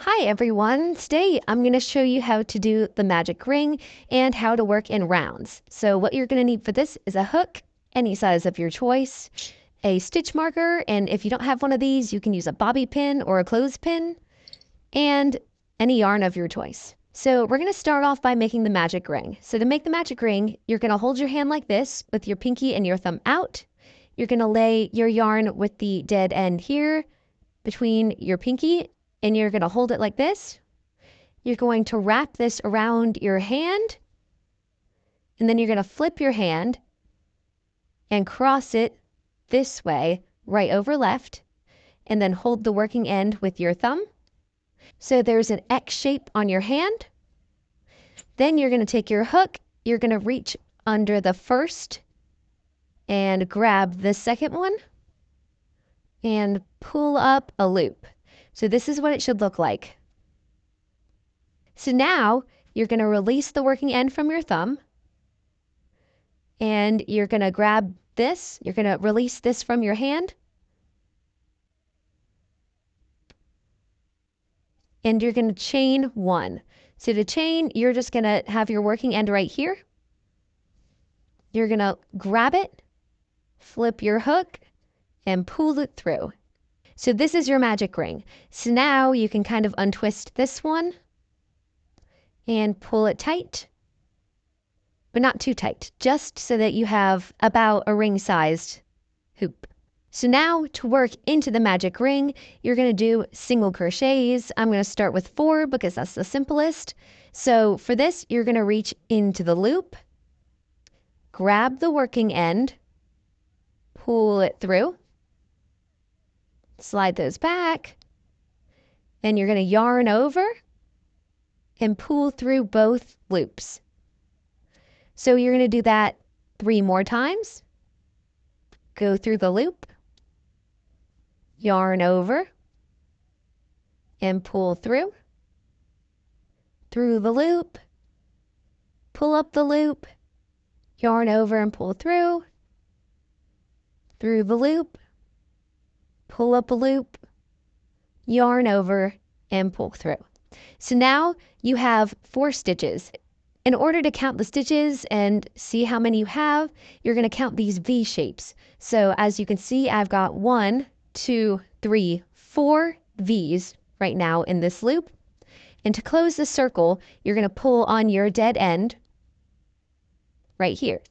Hi everyone, today I'm going to show you how to do the magic ring and how to work in rounds. So what you're going to need for this is a hook, any size of your choice, a stitch marker, and if you don't have one of these, you can use a bobby pin or a clothespin, and any yarn of your choice. So we're going to start off by making the magic ring. So to make the magic ring, you're going to hold your hand like this with your pinky and your thumb out. You're going to lay your yarn with the dead end here between your pinky, and you're going to hold it like this. You're going to wrap this around your hand, and then you're going to flip your hand and cross it this way, right over left, and then hold the working end with your thumb. So there's an X shape on your hand. Then you're going to take your hook, you're going to reach under the first and grab the second one and pull up a loop. So this is what it should look like. So now you're going to release the working end from your thumb, and you're going to grab this, you're going to release this from your hand, and you're going to chain one. So to chain, you're just going to have your working end right here. You're going to grab it, flip your hook, and pull it through. So this is your magic ring. So now you can kind of untwist this one and pull it tight, but not too tight, just so that you have about a ring-sized hoop. So now to work into the magic ring, you're going to do single crochets. I'm going to start with 4 because that's the simplest. So for this, you're going to reach into the loop, grab the working end, pull it through, slide those back, then you're going to yarn over and pull through both loops. So you're going to do that 3 more times. Go through the loop, yarn over, and pull through the loop, pull up the loop, yarn over and pull through the loop, pull up a loop, yarn over, and pull through. So now you have 4 stitches. In order to count the stitches and see how many you have, you're going to count these V shapes. So as you can see, I've got 1, 2, 3, 4 V's right now in this loop. And to close the circle, you're going to pull on your dead end right here.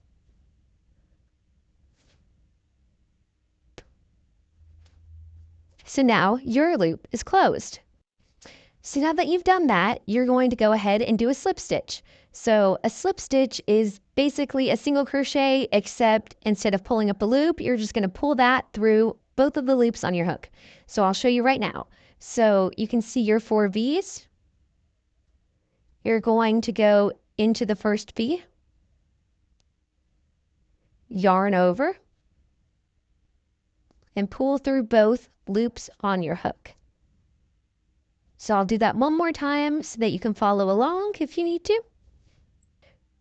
So now your loop is closed. So now that you've done that, you're going to go ahead and do a slip stitch. So a slip stitch is basically a single crochet, except instead of pulling up a loop, you're just going to pull that through both of the loops on your hook. So I'll show you right now. So you can see your 4 V's. You're going to go into the first V, yarn over, and pull through both loops on your hook. So I'll do that one more time so that you can follow along if you need to.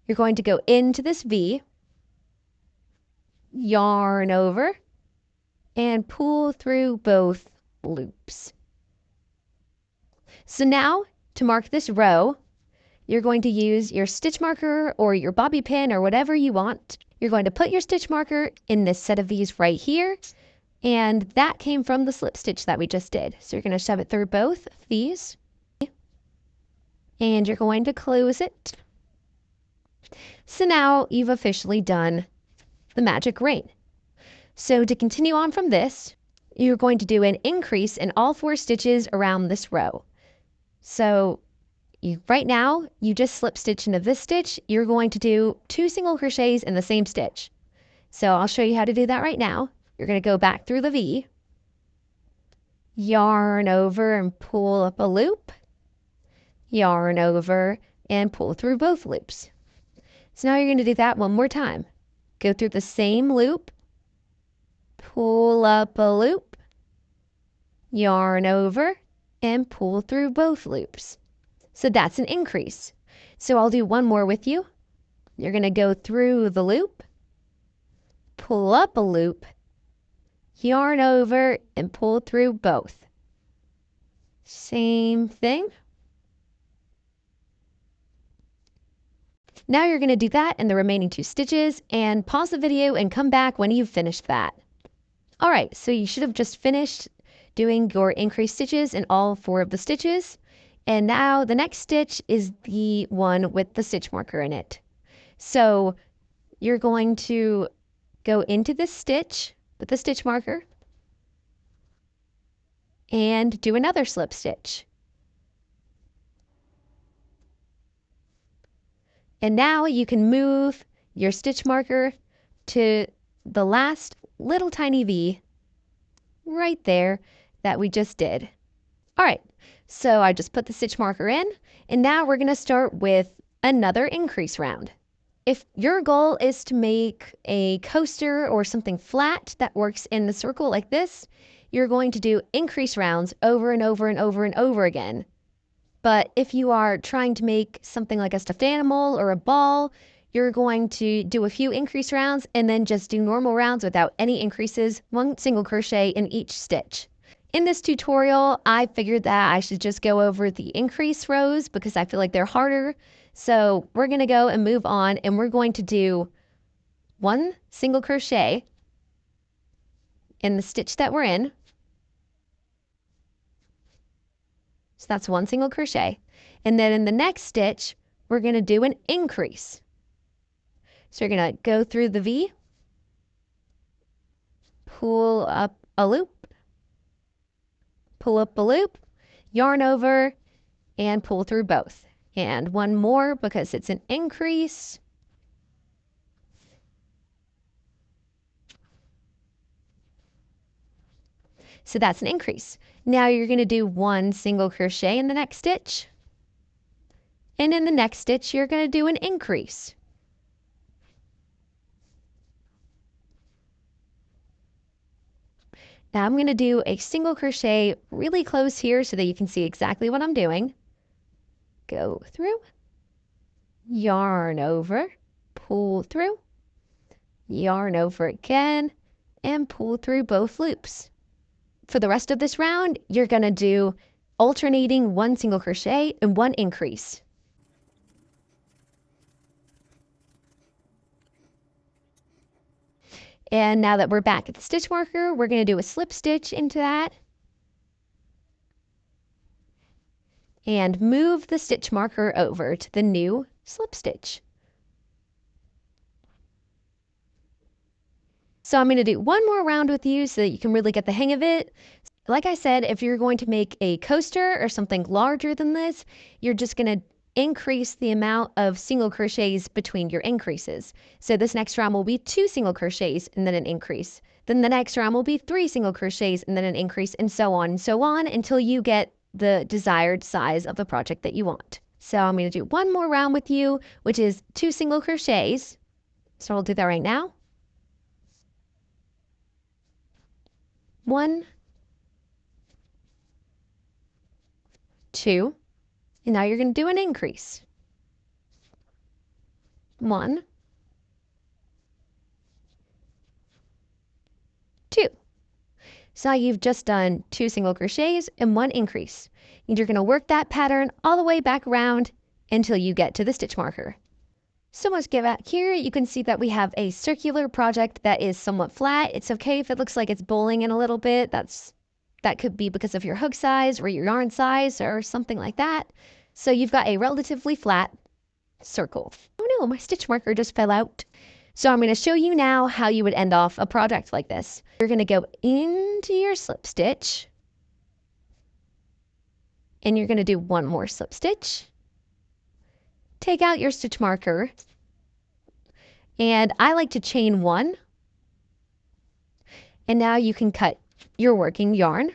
You're going to go into this V, yarn over, and pull through both loops. So now to mark this row, you're going to use your stitch marker or your bobby pin or whatever you want. You're going to put your stitch marker in this set of V's right here, and that came from the slip stitch that we just did. So you're going to shove it through both V's, and you're going to close it. So now you've officially done the magic ring. So to continue on from this, you're going to do an increase in all 4 stitches around this row. So right now, you just slip stitch into this stitch. You're going to do 2 single crochets in the same stitch. So I'll show you how to do that right now. You're going to go back through the V, yarn over and pull up a loop, yarn over and pull through both loops. So now you're going to do that one more time. Go through the same loop, pull up a loop, yarn over, and pull through both loops. So that's an increase. So I'll do one more with you. You're going to go through the loop, pull up a loop, yarn over, and pull through both. Same thing. Now you're going to do that in the remaining 2 stitches and pause the video and come back when you've finished that. All right, so you should have just finished doing your increased stitches in all 4 of the stitches. And now the next stitch is the one with the stitch marker in it. So you're going to go into this stitch with the stitch marker and do another slip stitch. And now you can move your stitch marker to the last little tiny V right there that we just did. All right, so I just put the stitch marker in, and now we're going to start with another increase round. If your goal is to make a coaster or something flat that works in the circle like this, you're going to do increase rounds over and over and over and over again. But if you are trying to make something like a stuffed animal or a ball, you're going to do a few increase rounds and then just do normal rounds without any increases, 1 single crochet in each stitch. In this tutorial, I figured that I should just go over the increase rows because I feel like they're harder. So we're going to go and move on, and we're going to do 1 single crochet in the stitch that we're in. So that's 1 single crochet. And then in the next stitch, we're going to do an increase. So you're going to go through the V, pull up a loop, pull up a loop, yarn over, and pull through both. And 1 more because it's an increase. So that's an increase. Now you're going to do 1 single crochet in the next stitch. And in the next stitch, you're going to do an increase. Now I'm going to do a single crochet really close here so that you can see exactly what I'm doing. Go through, yarn over, pull through, yarn over again, and pull through both loops. For the rest of this round, you're going to do alternating 1 single crochet and 1 increase. And now that we're back at the stitch marker, we're going to do a slip stitch into that and move the stitch marker over to the new slip stitch. So I'm going to do 1 more round with you so that you can really get the hang of it. Like I said, if you're going to make a coaster or something larger than this, you're just going to increase the amount of single crochets between your increases. So this next round will be 2 single crochets and then an increase. Then the next round will be 3 single crochets and then an increase, and so on until you get the desired size of the project that you want. So I'm going to do 1 more round with you, which is 2 single crochets. So we'll do that right now. 1, 2, and now you're going to do an increase. 1, 2. So you've just done 2 single crochets and 1 increase. And you're going to work that pattern all the way back around until you get to the stitch marker. So let's get back here. You can see that we have a circular project that is somewhat flat. It's okay if it looks like it's bowling in a little bit. That could be because of your hook size or your yarn size or something like that. So you've got a relatively flat circle. Oh no, my stitch marker just fell out. So I'm going to show you now how you would end off a project like this. You're going to go into your slip stitch and you're going to do 1 more slip stitch. Take out your stitch marker, and I like to chain 1, and now you can cut your working yarn.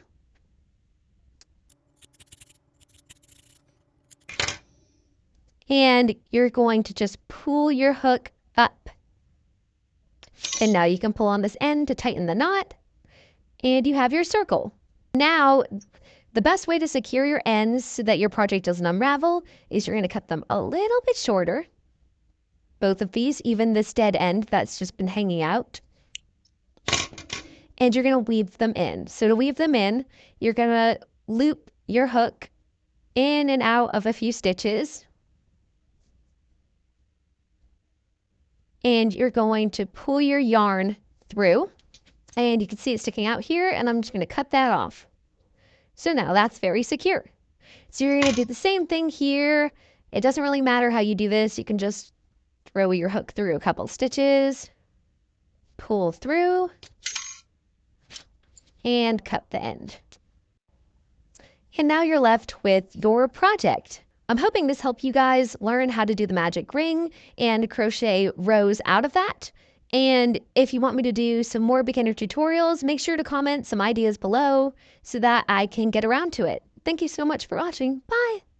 And you're going to just pull your hook up. And now you can pull on this end to tighten the knot, and you have your circle. Now, the best way to secure your ends so that your project doesn't unravel is you're going to cut them a little bit shorter. Both of these, even this dead end that's just been hanging out. And you're going to weave them in. So to weave them in, you're going to loop your hook in and out of a few stitches. And you're going to pull your yarn through, and you can see it sticking out here, and I'm just going to cut that off. So now that's very secure. So you're going to do the same thing here. It doesn't really matter how you do this. You can just throw your hook through a couple stitches, pull through, and cut the end. And now you're left with your project. I'm hoping this helped you guys learn how to do the magic ring and crochet rows out of that. And if you want me to do some more beginner tutorials, make sure to comment some ideas below so that I can get around to it. Thank you so much for watching. Bye!